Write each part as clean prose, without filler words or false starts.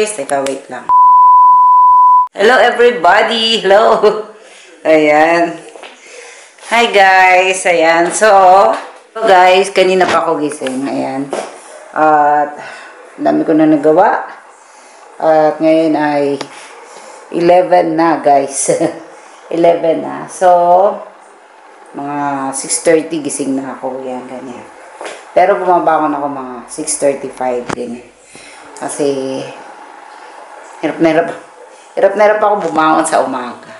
guys. Teka, wait lang. Hello everybody. Hello. Ayan. Hi guys. Ayan. So guys, kanina pa ako gising. Ayan. At dami ko na nagawa. At ngayon ay 11 na guys. 11 na. So, mga 6:30 gising na ako. Yan, ganyan. Pero bumabangon ako mga 6:35 din. Kasi, hirap na hirap ako bumangon sa umaga.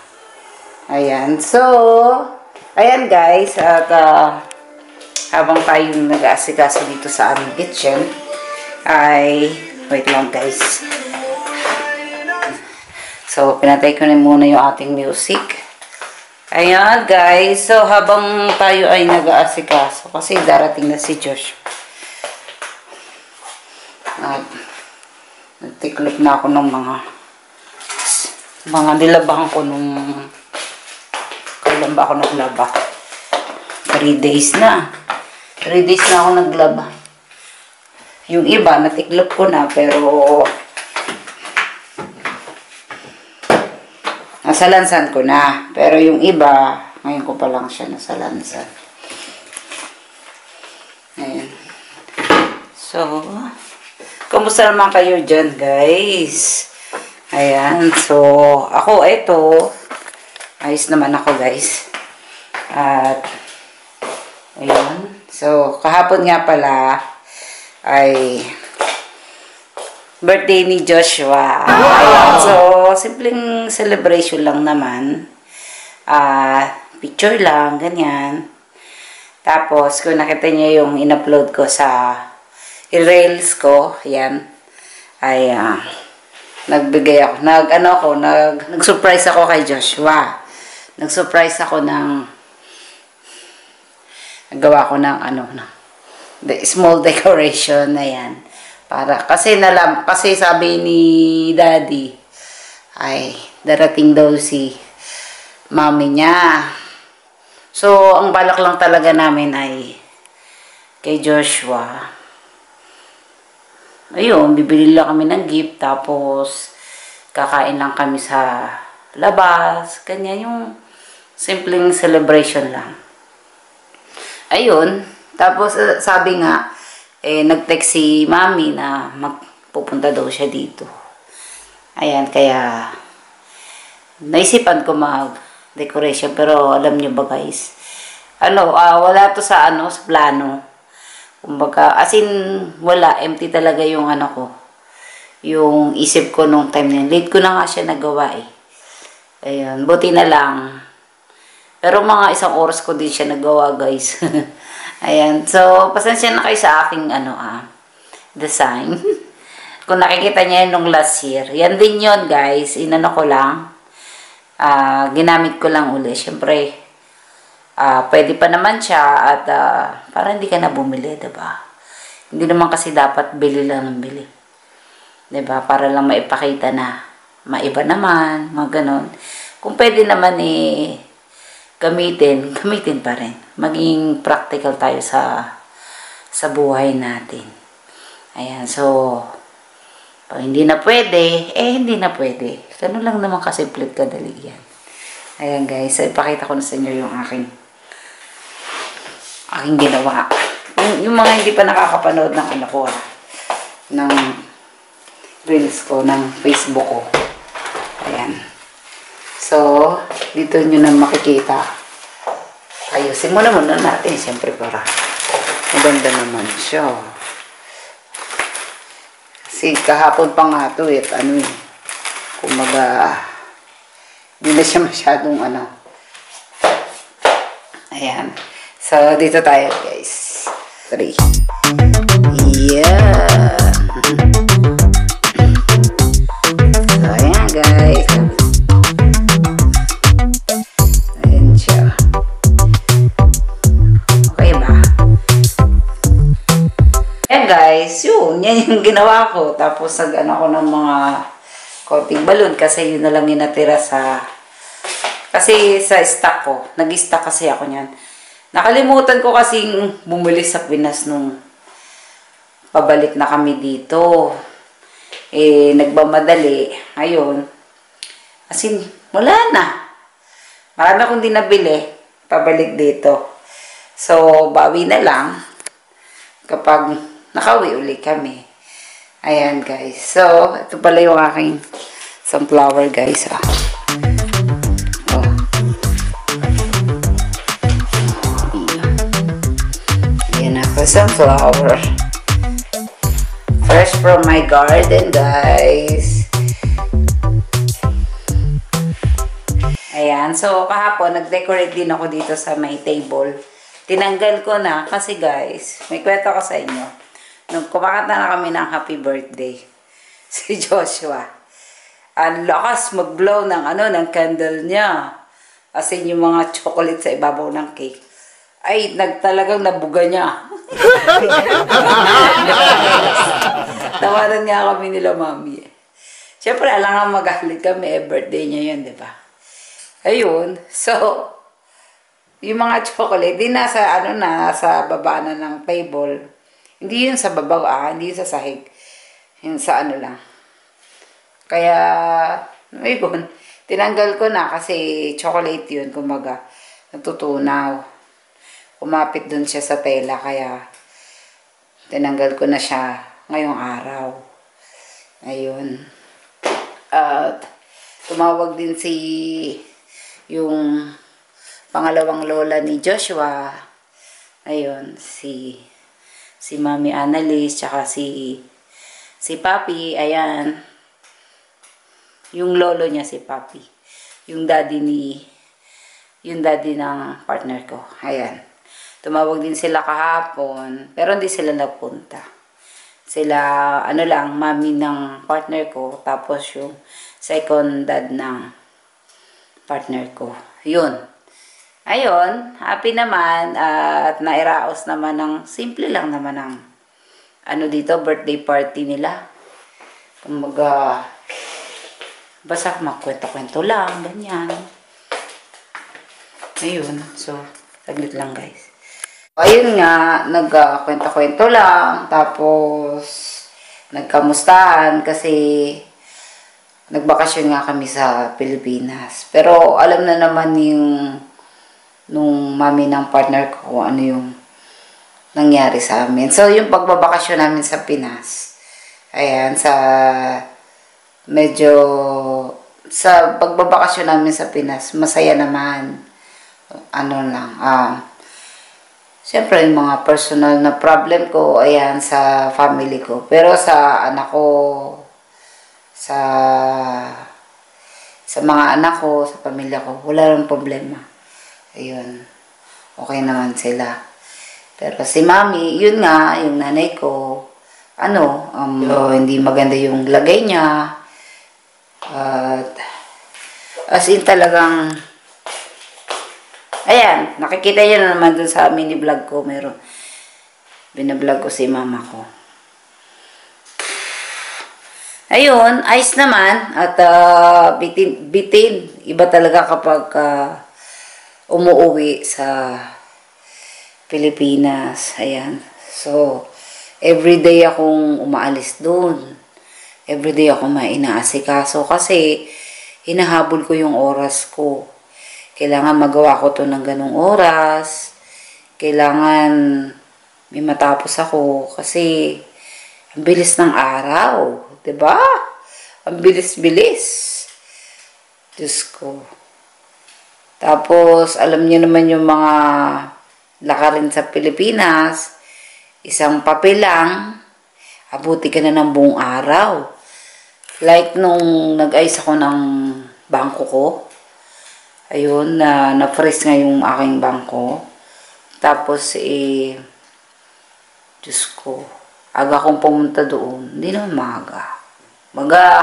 Ayan. So, ayan guys. At, habang tayong nag-aasikaso dito sa aming kitchen, ay, wait lang guys. So, pinatay ko na muna yung ating music. Ayan guys, so habang tayo ay nag-aasikaso, kasi darating na si Josh. At nagtiklop na ako ng mga nilabahan ko nung kailan ba ako naglaba? 3 days na. 3 days na ako naglaba. Yung iba, natiklop ko na, pero nasalansan ko na. Pero yung iba, ngayon ko pa lang siya nasalansan. Ayan. So, kamusta naman kayo dyan, guys? Ayan. So, ako, eto. Ayos naman ako, guys. At, ayan. So, kahapon nga pala, ay birthday ni Joshua. Ayan. So, simpleng celebration lang naman. Picture lang, ganyan. Tapos, kung nakita niyo yung in-upload ko sa reels ko, ayan, ay nagbigay ako, nag-surprise ako kay Joshua. Nag-surprise ako nagawa ko ng small decoration na yan. Kasi sabi ni Daddy, ay darating daw si mami niya. So, ang balak lang talaga namin ay kay Joshua. Ayun, bibili lang kami ng gift, tapos kakain lang kami sa labas. Kanya yung simpleng celebration lang. Ayun, tapos sabi nga, nag-text si mami na magpupunta daw siya dito. Ayan, kaya naisipan ko mag-decoration. Pero alam niyo ba guys, wala to sa sa plano. Kumbaga, as in, wala, empty talaga yung yung isip ko nung time na yun. Late ko na nga siya nagawa eh. Ayan, buti na lang. Pero mga 1 oras ko din siya nagawa guys. Ayan. So, pasensya na kayo sa aking, design. Kung nakikita niya nung last year. Yan din yun, guys. Inano ko lang. Ginamit ko lang uli. Siyempre, pwede pa naman siya at para hindi ka na bumili, diba? Hindi naman kasi dapat bili lang ng bili. Diba? Para lang maipakita na maiba naman, mga ganon. Kung pwede naman gamitin pa rin. Maging practical tayo sa buhay natin. Ayan, so, pag hindi na pwede, hindi na pwede. Ganun lang naman kasimple kadali yan. Ayan guys, so ipakita ko na sa inyo yung aking ginawa. Yung mga hindi pa nakakapanood ng ng reels ko, ng Facebook ko. Ayan. So, dito nyo na makikita. Ayusin muna natin, siyempre para maganda naman siya. Kasi kahapon pa nga ito kumbaga, hindi na siya masyadong Ayan. So, dito tayo guys. 3. Yeah. So, ayan guys. Ayan siya. Okay ba? Ayan guys, yan yung ginawa ko. Tapos ako ng mga konting balon kasi yun na lang yung natira kasi sa stock ko. Nag-stock kasi ako niyan. Nakalimutan ko kasing bumili sa Pinas nung pabalik na kami dito. nagmamadali. Ayun. As in, wala na. Marami akong di nabili. Pabalik dito. So, bawi na lang kapag nakauwi uli kami. Ayan, guys. So, ito pala yung aking sunflower, guys. Ayan ako, sunflower. Fresh from my garden, guys. Ayan. So, kahapon, nag-decorate din ako dito sa may table. Tinanggal ko na kasi, guys, may kwento ko sa inyo. Nung kumakanta na kami ng happy birthday, si Joshua, ang lakas mag-blow ng candle niya. As in, yung mga chocolate sa ibabaw ng cake. Ay, talagang nabuga niya. Tawanan nga kami nila, mami. Siyempre, alangan magalit kami. Birthday niya yun, di ba? Ayun. So, yung mga chocolate, di nasa, nasa baba na ng table. Hindi yun sa babaw, hindi yun sa sahig. Yun sa lang. Kaya, ayun, tinanggal ko na kasi chocolate yun, kumaga, natutunaw. Umapit dun siya sa tela, kaya tinanggal ko na siya ngayong araw. Ayun. At tumawag din yung pangalawang lola ni Joshua. Ayun, si Mami Annalise, tsaka si Papi. Ayan. Yung lolo niya si Papi. Yung daddy ng partner ko. Ayan. Tumawag din sila kahapon, pero hindi sila nagpunta. Sila, mami ng partner ko, tapos yung second dad ng partner ko. Yun. Ayun, happy naman, at nairaos naman ng, simple lang naman ng, birthday party nila. Kumaga, basta magkwento-kwento lang, ganyan. Ayun, so, saglit lang, guys. Ayun nga, nagkwento-kwento lang, tapos nagkamustahan kasi nagbakasyon nga kami sa Pilipinas. Pero alam na naman nung mami ng partner ko kung ano yung nangyari sa amin. So, yung pagbabakasyon namin sa Pinas, ayan, sa pagbabakasyon namin sa Pinas, masaya naman. Siyempre, yung mga personal na problem ko, ayan, sa family ko. Pero sa anak ko, sa mga anak ko, sa pamilya ko, wala rin problema. Ayun, okay naman sila. Pero si mami, yun nga, yung nanay ko, hindi maganda yung lagay niya. At, as in talagang, ayan, nakikita niyo na naman dun sa mini vlog ko, meron. Binablog ko si mama ko. Ayun, ayos naman. At bitin. Iba talaga kapag umuwi sa Pilipinas. Ayan. So, everyday akong umaalis dun. Everyday akong inaasikaso kasi hinahabol ko yung oras ko. Kailangan magawa ko to ng ganung oras. Kailangan may matapos ako kasi ang bilis ng araw. 'Di ba? Ang bilis-bilis. Diyos ko. Tapos, alam niyo naman yung mga lakarin sa Pilipinas, isang papel lang, abuti ka na ng buong araw. Like nung nag-ayos ako ng bangko ko, ayun, na-freeze nga yung aking bangko. Tapos, Diyos ko, aga akong pumunta doon. Hindi naman maaga.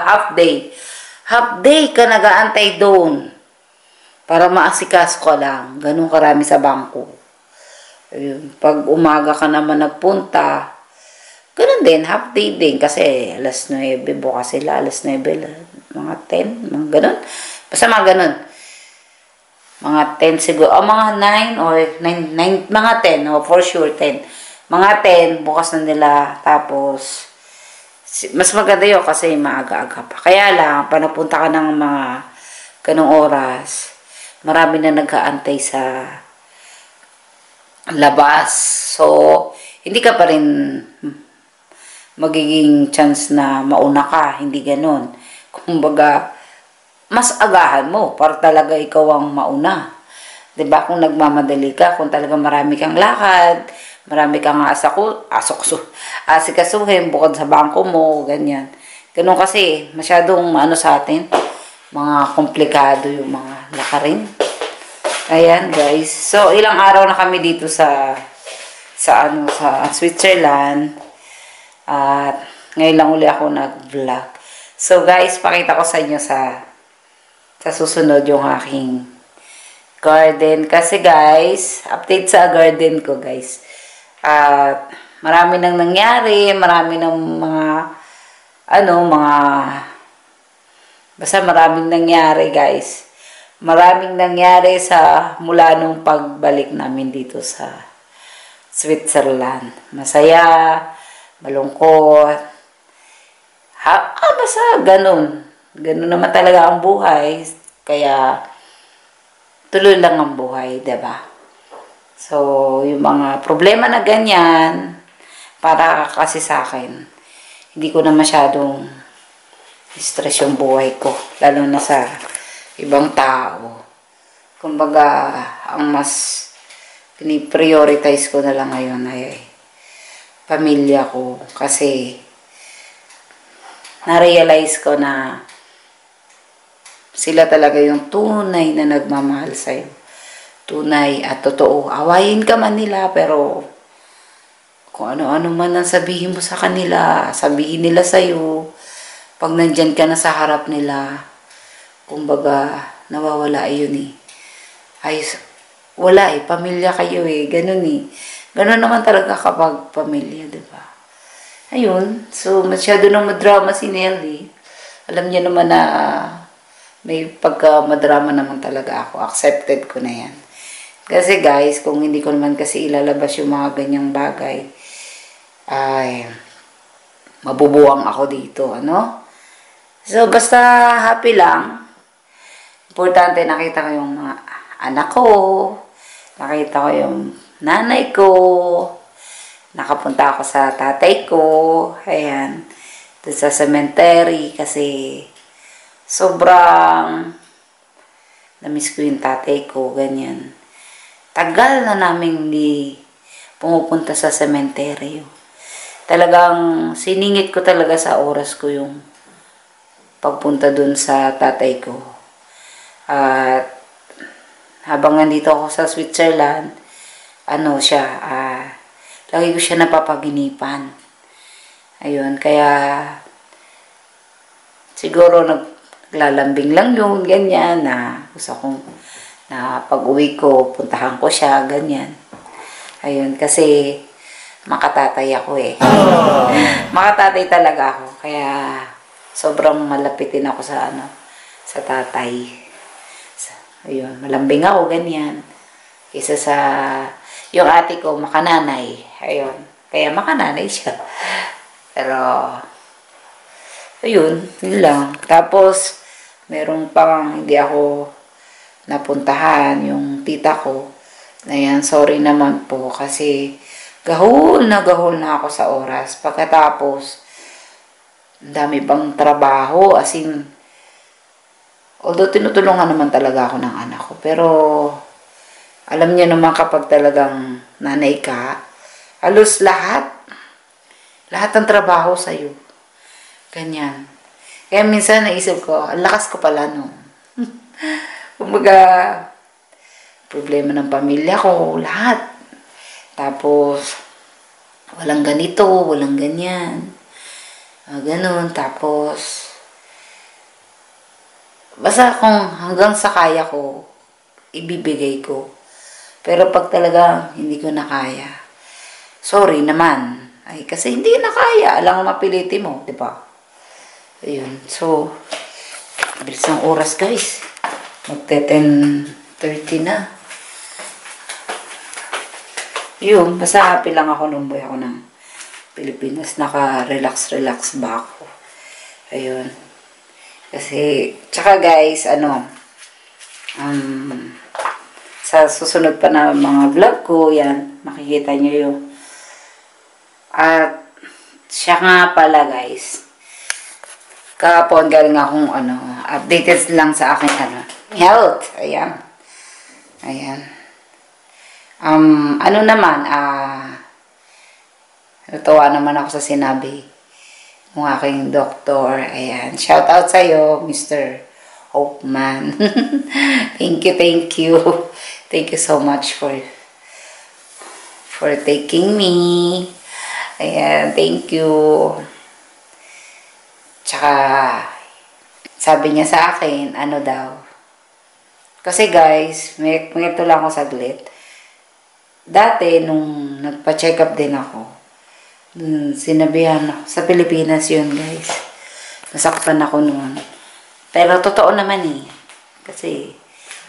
Half day. Half day ka nag-aantay doon. Para maasikaso ka lang. Ganun karami sa bangko. Ayun. Pag umaga ka naman nagpunta, ganun din, half day din. Kasi alas 9, bukas sila, alas 9, mga 10, mga ganun. Basta mga ganun. Mga 10 siguro, mga 9 or 9, mga 10, for sure 10. Mga 10, bukas na nila, tapos Mas maganda yun kasi maaga-aga pa. Kaya lang, pag napunta ka ng mga ganong oras, marami na nag-aantay sa labas. So, hindi ka pa rin magiging chance na mauna ka. Hindi ganon. Kumbaga, mas agahan mo para talaga ikaw ang mauna. 'Di ba? Kung nagmamadali ka, kung talaga marami kang lakad, marami kang asikasuhin bukod sa bangko mo, ganyan. Ganun kasi, masyadong ano sa atin, mga komplikado yung mga lakarin. Ayan, guys. So, ilang araw na kami dito sa Switzerland. At ngayon lang uli ako nag-vlog. So, guys, pakita ko sa inyo sa susunod yung aking garden. Kasi guys, update sa garden ko guys. At marami nang nangyari, marami nang basta maraming nangyari guys. Maraming nangyari mula nung pagbalik namin dito sa Switzerland. Masaya, malungkot. Basta ganun. Ganun naman talaga ang buhay. Kaya, tuloy lang ang buhay, diba? So, yung mga problema na ganyan, para kasi sa akin, hindi ko na masyadong stress yung buhay ko. Lalo na sa ibang tao. Kumbaga, ang mas piniprioritize ko na lang ngayon ay pamilya ko. Kasi, na-realize ko na sila talaga yung tunay na nagmamahal sa'yo. Tunay at totoo. Awayin ka man nila, pero kung ano-ano man ang sabihin mo sa kanila, sabihin nila sa'yo, pag nandyan ka na sa harap nila, kumbaga, nawawala yun eh. Ay, wala eh, pamilya kayo eh, ganun eh. Ganun naman talaga kapag pamilya, diba? Ayun, so masyado nang madrama si Nelly. Alam niya naman na may pagka-madrama naman talaga ako. Accepted ko na yan. Kasi guys, kung hindi ko naman kasi ilalabas yung mga ganyang bagay, ay, mabubuwang ako dito, ano? So, basta happy lang. Importante, nakita ko yung mga anak ko, nakita ko yung nanay ko, nakapunta ako sa tatay ko, ayan, doon sa cemetery, kasi sobrang na-miss ko yung tatay ko, ganyan. Tagal na namin hindi pumupunta sa cemetery. Talagang siningit ko talaga sa oras ko yung pagpunta dun sa tatay ko. At habang nandito ako sa Switzerland, lagi ko siya napapaginipan. Ayun, kaya siguro naglalambing lang yun, ganyan, na gusto kong na pag-uwi ko, puntahan ko siya, ganyan. Ayun, kasi makatatay ako eh. Makatatay talaga ako, kaya sobrang malapitin ako sa tatay. Ayun, malambing ako, ganyan. Isa sa, yung ate ko, makananay. Ayun, kaya makananay siya. Pero, ayun, yun lang. Tapos, meron pang hindi ako napuntahan, yung tita ko. Ayan, sorry naman po kasi gahol na ako sa oras. Pagkatapos, dami pang trabaho, as in, although tinutulungan naman talaga ako ng anak ko, pero alam niya naman kapag talagang nanay ka, halos lahat ng trabaho sa'yo. Ganyan. Kaya minsan naisip ko, ang lakas ko pala no. Kumbaga, problema ng pamilya ko, lahat. Tapos, walang ganito, walang ganyan. Ganun. Tapos, basta kung hanggang sa kaya ko, ibibigay ko. Pero pag talaga hindi ko na kaya, sorry naman. Ay, kasi hindi na kaya. Alang mapiliti mo, di ba? Ayun. So, bilis ng oras guys. Magte-10:30 na. Yun, basta happy lang ako nung buhay ako ng Pilipinas, naka-relax ba ako. Ayun. Kasi, tsaka guys, sa susunod pa na mga vlog ko, yan, makikita nyo yung. At, siya nga pala guys, kahapon galing akong, updated lang sa aking, health. Ayan. Ayan. Natuwa naman ako sa sinabi ng aking doktor. Ayan. Shout out sa'yo, Mr. Hopeman. Thank you. Thank you so much for taking me. Ayan. Thank you. Tsaka, sabi niya sa akin, daw. Kasi guys, may ito lang ako saglit. Dati, nung nagpa-check up din ako, sinabihan ako. Sa Pilipinas yun, guys. Nasaktan ako noon. Pero totoo naman eh. Kasi,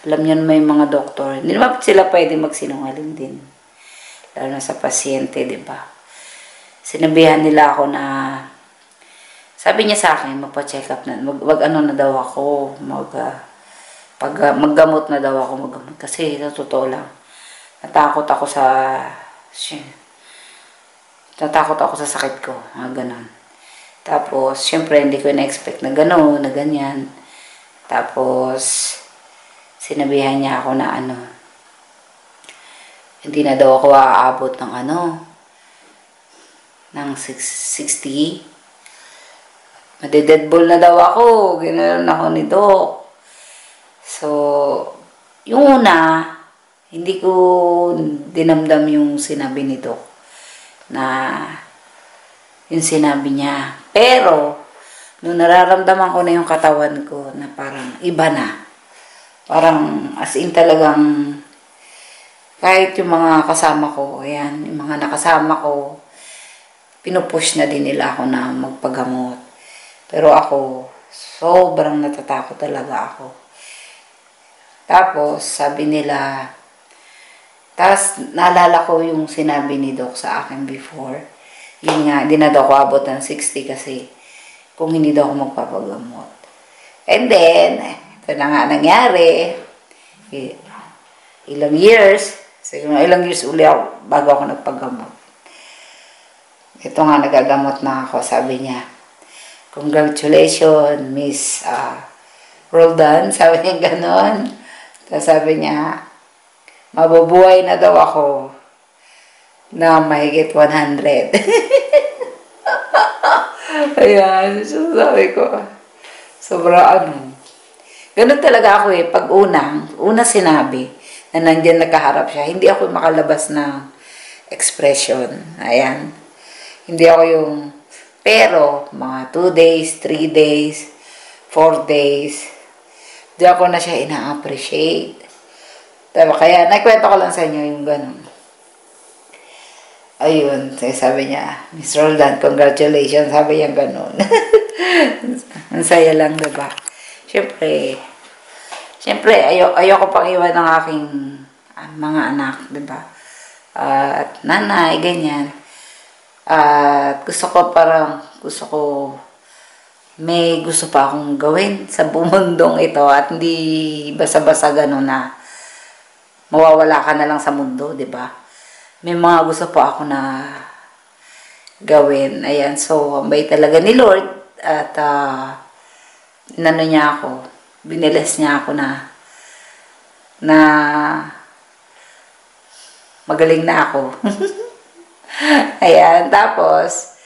alam nyo may mga doktor. Hindi naman sila pwede magsinungaling din. Lalo na sa pasyente, diba? Sinabihan nila ako na, sabi niya sa akin, magpa-check up na, na daw ako, maggamot na daw ako, maggamot. Kasi, sa totoo lang, natakot ako sa sakit ko, ganon. Tapos, syempre, hindi ko na-expect na gano'n, na ganyan. Tapos, sinabihan niya ako na hindi na daw ako aabot ng ng 60. Made-deadball na daw ako, gano'n ako ni Doc. So, yung una, hindi ko dinamdam yung sinabi ni Doc na yung sinabi niya. Pero, nung nararamdaman ko na yung katawan ko na parang iba na. Parang as in talagang kahit yung mga kasama ko, ayan, yung mga nakasama ko, pinupush na din nila ako na magpagamot. Pero ako, sobrang natatakot talaga ako. Tapos, sabi nila, tapos, naalala ko yung sinabi ni Doc sa akin before. Yun nga, hindi na daw ako abot ng 60 kasi kung hindi daw ako magpapagamot. And then, ito na nga nangyari. Ilang years, ilang years uli ako bago ako nagpagamot. Ito nga, nagagamot na ako. Sabi niya, congratulations, Miss Roldan. Sabi niya ganon. Tapos sabi niya, mabubuhay na daw ako na mahigit 100. Ayan, so sabi ko, sobra ganun talaga ako eh. Pag una sinabi na nandiyan nakaharap siya, hindi ako makalabas ng expression. Ayan. Hindi ako yung, pero mga 2 days, 3 days, 4 days, di ako na siya ina-appreciate. Diba? Kaya, naikwento ko lang sa inyo yung ganun. Ayun, sabi niya, Miss Roldan, congratulations, sabi niya ganun. Ang saya lang, diba? Siyempre, ayoko pang iwan ng aking mga anak, diba? At nanay, ganyan. At gusto ko, may gusto pa akong gawin sa bumundong ito at hindi basa-basa ganun na mawawala ka na lang sa mundo, di ba? May mga gusto pa ako na gawin. Ayan, so, ambay talaga ni Lord at niya ako, biniles niya ako na magaling na ako. Ayan, tapos,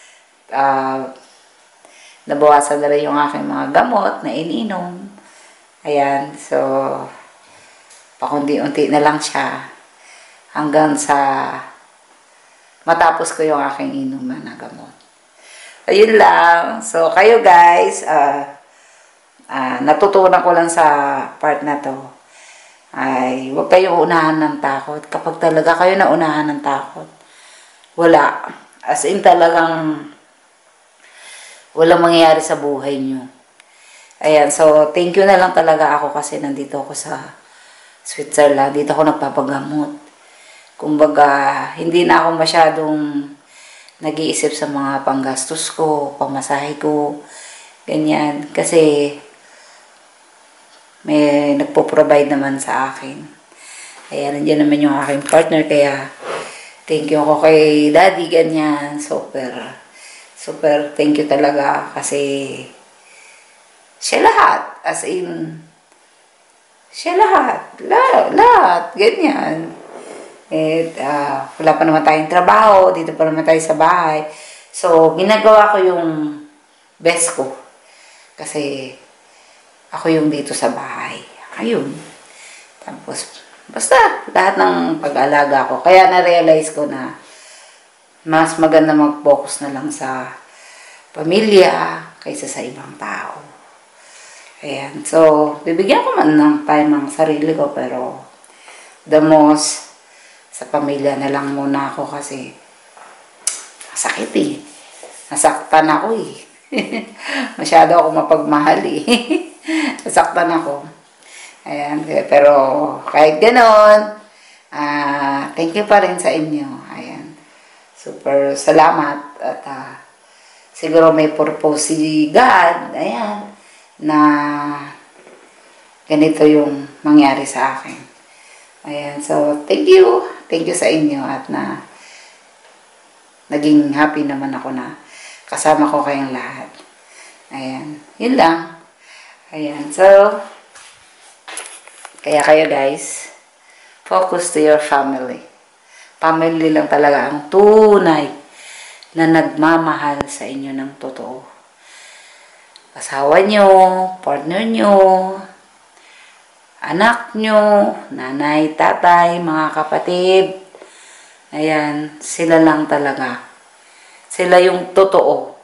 nabawasan na rin yung aking mga gamot na ininom. Ayan, so, pakundi-unti na lang siya hanggang sa matapos ko yung aking inuman na gamot. Ayun lang. So, kayo guys, natutunan ko lang sa part na to. Ay, huwag kayong unahan ng takot. Kapag talaga kayo na unahan ng takot, wala. As in talagang walang mangyayari sa buhay nyo. Ayan, so thank you na lang talaga ako kasi nandito ako sa Switzerland. Dito ako nagpapagamot. Kumbaga, hindi na ako masyadong nag-iisip sa mga panggastos ko, pamasahe ko, ganyan. Kasi may nagpo-provide naman sa akin. Kaya nandiyan naman yung aking partner, kaya thank you ako kay Daddy, ganyan. Super thank you talaga kasi siya lahat, as in siya lahat, ganyan. Wala pa naman tayong trabaho, dito pa naman tayo sa bahay. So, ginagawa ko yung best ko. Kasi, ako yung dito sa bahay. Ayun. Tapos, basta, lahat ng pag-alaga ko. Kaya na-realize ko na mas maganda mag-focus na lang sa pamilya kaysa sa ibang tao. Ayan. So, bibigyan ko man ng time ang sarili ko, pero the most sa pamilya na lang muna ako kasi sakit eh. Nasaktan ako eh. Masyado ako mapagmahal eh. Nasaktan ako. Ayan. Pero kahit ganon, thank you pa rin sa inyo. Ayan. Super salamat. At siguro may purpose si God. Ayan. Na ganito yung mangyari sa akin. Ayan. So, thank you. Thank you sa inyo at naging happy naman ako na kasama ko kayong lahat. Ayan. Yun lang. Ayan. So, kaya kayo guys, focus to your family. Family lang talaga ang tunay na nagmamahal sa inyo ng totoo. Asawa nyo, partner nyo, anak nyo, nanay, tatay, mga kapatid. Ayan, sila lang talaga. Sila yung totoo.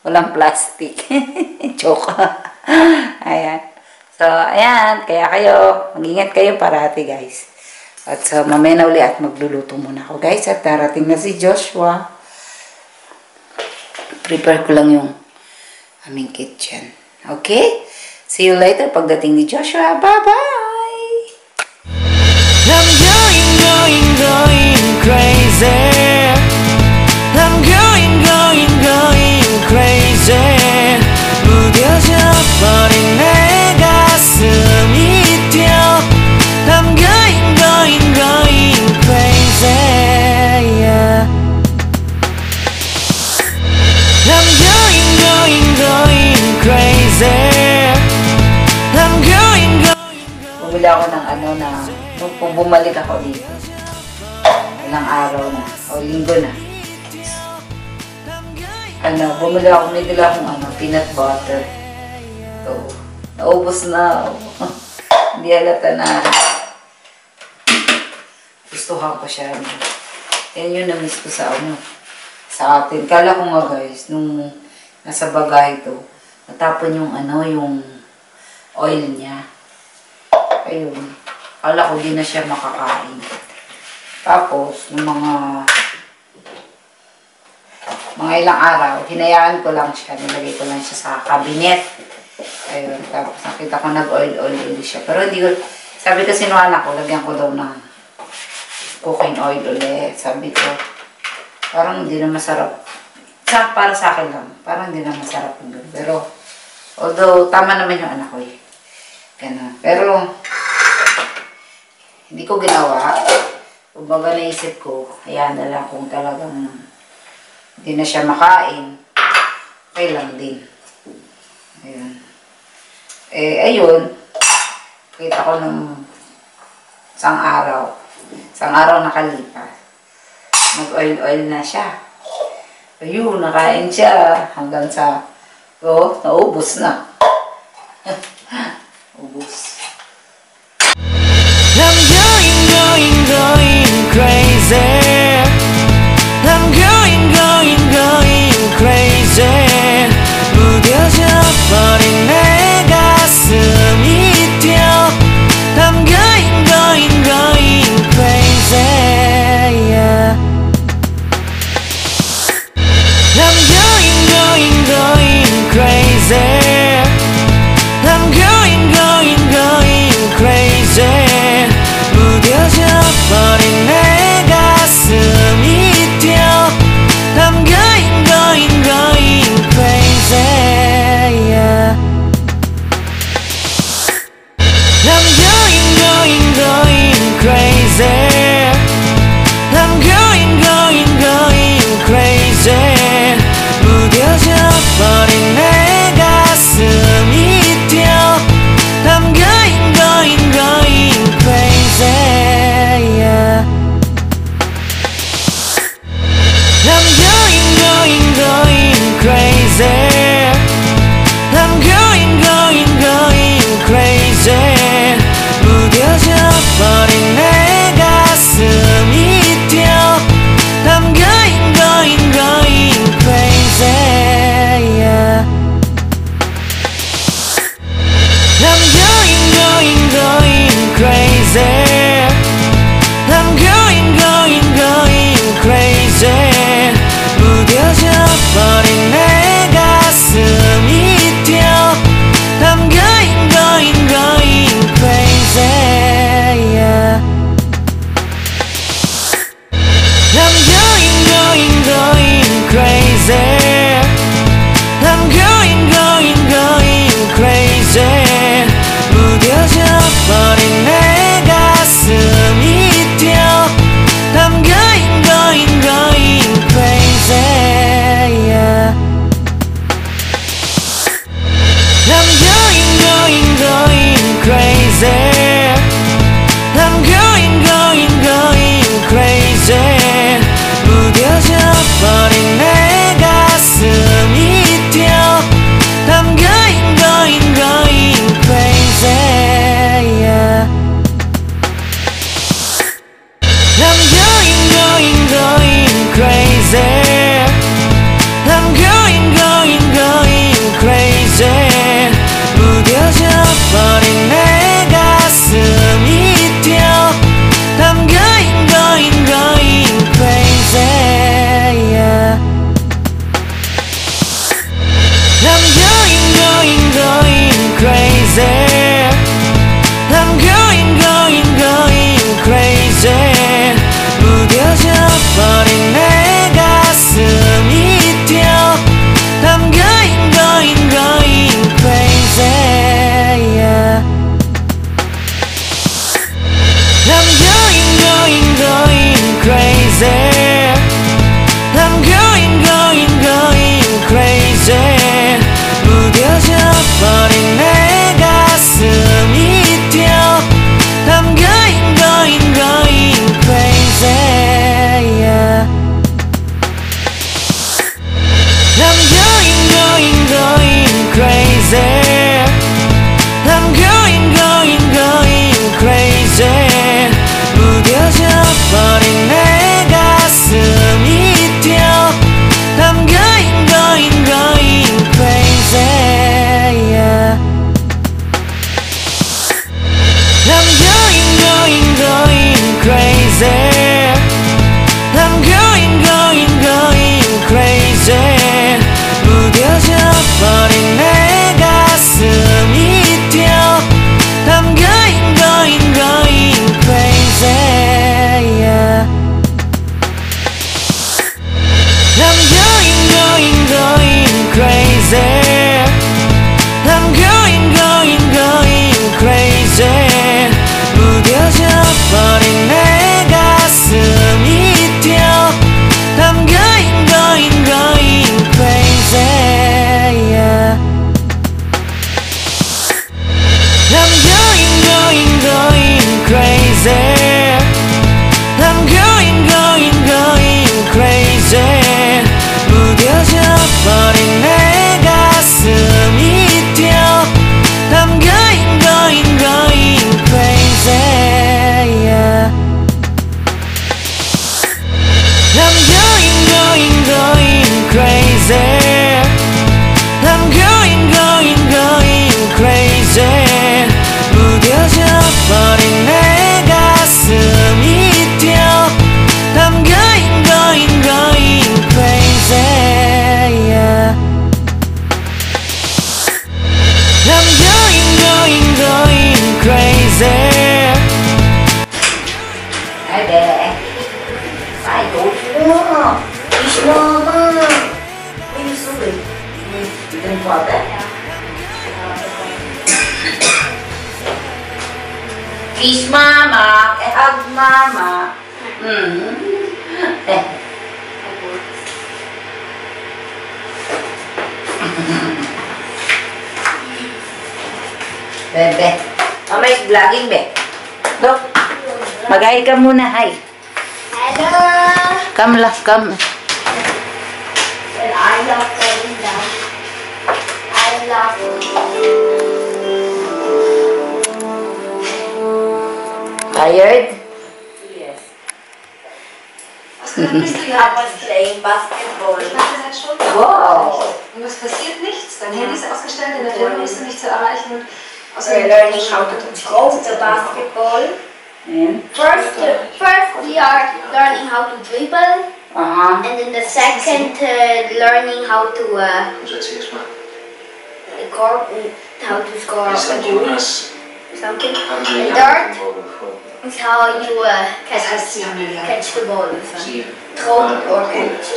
Walang plastic. Joke. Ayan. So, ayan. Kaya kayo, mag-ingat kayo parati, guys. At so, mamaya na uli at magluluto muna ako, guys. At darating na si Joshua. Prepare ko lang yung aming kitchen. Okay? See you later pagdating ni Joshua. Bye-bye! I'm going crazy. I'm going crazy. 무뎌져 버린 내 가슴이 뛰어. I'm going crazy. Yeah. I'm going crazy. Bumili ako ng nung bumalik ako dito. Ilang araw na, o linggo na. Bumili akong peanut butter. Ito, naubos na. Hindi halata na. Gustuhan ko siya. Yan yung na-miss ko sa atin. Kala ko nga guys, nung nasa bagay ito, natapon yung yung oil niya. Ayun. Kala ko di na siya makakain. Tapos, nung mga ilang araw, hinayaan ko lang siya. Nilagay ko lang siya sa cabinet. Ayun. Tapos, nakita ko nag-oil siya. Pero hindi ko, sabi kasi nung anak ko, lagyan ko daw ng cooking oil ulit. Sabi ko, parang hindi na masarap. Para sa akin lang. Parang hindi na masarap yung doon. Pero, although, tama naman yung anak ko eh. Ganun. Pero, hindi ko ginawa. Kumbaga naisip ko, ayan na lang kung talagang hindi na siya makain. Okay lang din. Ayun. Ayun. Kita ko nung isang araw nakalipas. Nag-oil na siya. Ayun, nakain siya. Hanggang sa, naubos na. Ubos. I'm going crazy. I'm going crazy. 무뎌져 버린 내 가슴이 뛰어. I'm going crazy. Yeah. I'm going crazy. I'm going crazy. 무뎌져 버린 내 crazy. I'm going, going, going crazy. 무뎌져 버린 내 가슴이 뛰어. I'm going, going, going crazy. Yeah. I'm going, going, going crazy. I'm going, going, going crazy. 무뎌져 버린 내 가슴이 뛰어. I'm going, going, going crazy. Yeah. I'm going, going, going crazy. I'm going, going, going crazy. 무뎌져 버린 내 가슴이 뛰어. I'm going, going, going crazy. Yeah. I'm going, going, going crazy. I'm going, going, going crazy. 무뎌져 버린 내 가슴이 뛰어. I'm going, going, going crazy. Yeah. I'm going, going, going crazy. Hi there. Hi, go to Fish Mama. What are you doing? You didn't bother? Fish Mama. Hug Mama. Bebe. Mamay vlogging, be. Look. Mag-hi ka muna, hi. Hello. Come, love, come. Well, I love going down. I love. Tired? Yes. Oskar, bist du I ja was playing basketball. Ich mache seit Stunden. Wow. Und es passiert nichts. Dein Handy ist ausgestellt, in der Firma bist du nicht zu erreichen. We're learning how to throw the basketball. And? First we are learning how to dribble, Uh-huh. and then the second learning how to score a goal, something. And third is how you Das heißt, Sie haben ja catch the ball, throw or catch.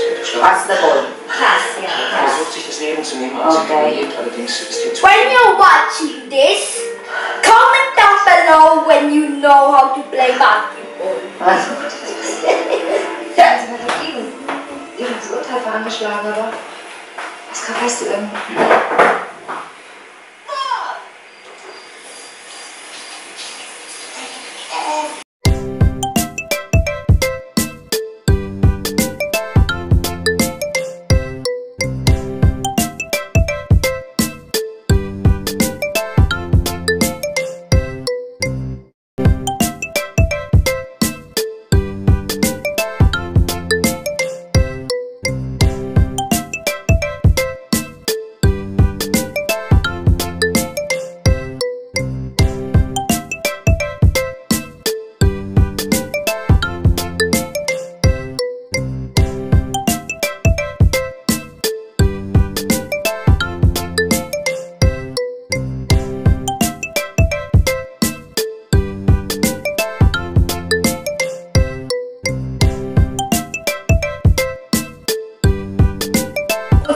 Pass the ball. Pass, yeah. Versucht sich das Leben zu nehmen, aber sie formuliert allerdings ist hier zu. When you're watching this, comment down below when you know how to play basketball. Also dagegen. Die haben das Urteil verangeschlagen, aber Oskar, weißt du irgendwas?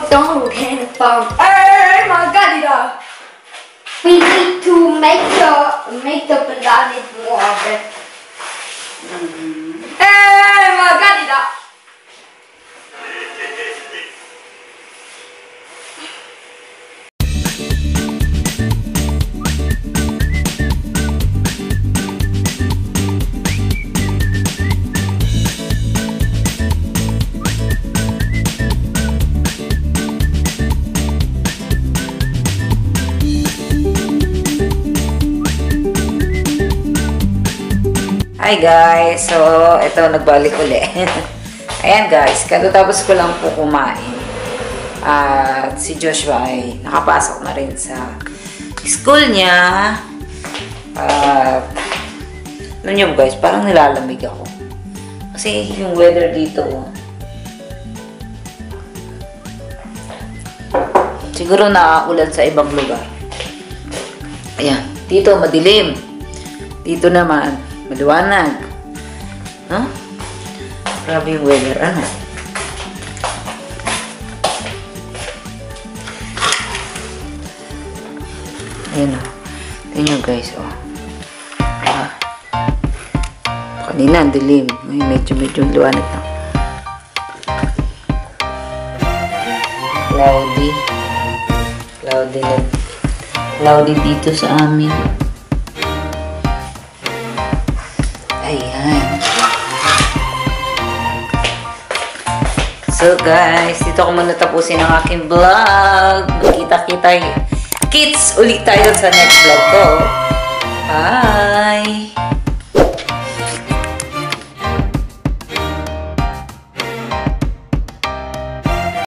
Donald can found. Oh my god! We need to make the planet warm. Oh my god! Hi guys! So, ito, nagbalik uli. Ayan guys, katatapos ko lang po kumain. At si Joshua ay nakapasok na rin sa school niya. At, alam niyo guys, parang nilalamig ako. Kasi yung weather dito, siguro nakaulan sa ibang lugar. Ayan. Dito, madilim. Dito naman, maliwanag. Huh? Grabe yung weather. Ano? Ayan o. Tingnan nyo guys, o. Kanina, ang dilim. Medyo liwanag na. Cloudy. Cloudy dito sa amin. Ayan. So guys, dito ko muna tapusin ang aking vlog. Kita-kita. Kids, ulit tayo sa next vlog ko. Bye!